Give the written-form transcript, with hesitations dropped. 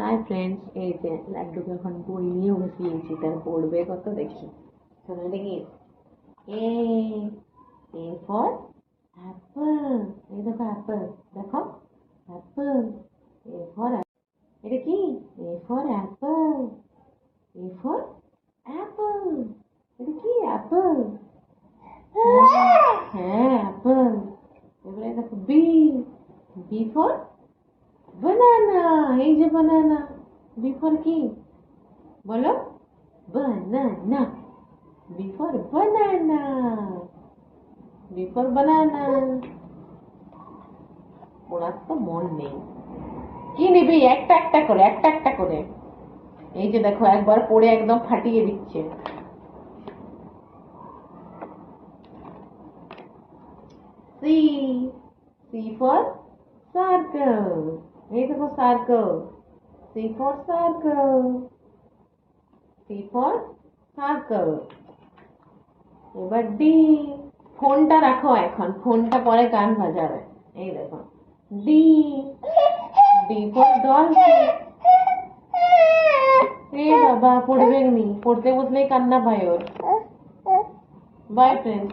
Hi friends, এই যে লাড্ডুকে এখন বই নিয়ে বসিয়েছি, তার পড়বে কত দেখি। শোনো দেখি, এ এ ফর অ্যাপল। এই দেখো অ্যাপল, দেখো অ্যাপল। এ ফর, এটা কি? A for Apple, A for Apple. এটা কি? অ্যাপল। হ্যাঁ অ্যাপল। এবারে দেখো বি, বি ফর বানানা। এই যে বানানা। বি ফর কি বলো? Banana. B for banana, B for banana. পড়ার তো মন নেই। কি নিবি? একটা একটা করে, একটা একটা করে। এই যে দেখো একবার পড়ে একদম ফাটিয়ে দিচ্ছে। C, C for circle. এই দেখো circle. C for circle, C for circle. এবার ডি। ফোনটা রাখো এখন, ফোনটা পরে গান বাজাবে। এই দেখো ডি, ডি ফর ডলফিন। এ বাবা পড়বে নি, পড়তে বসলেই কান্না পায় ওর। By friend.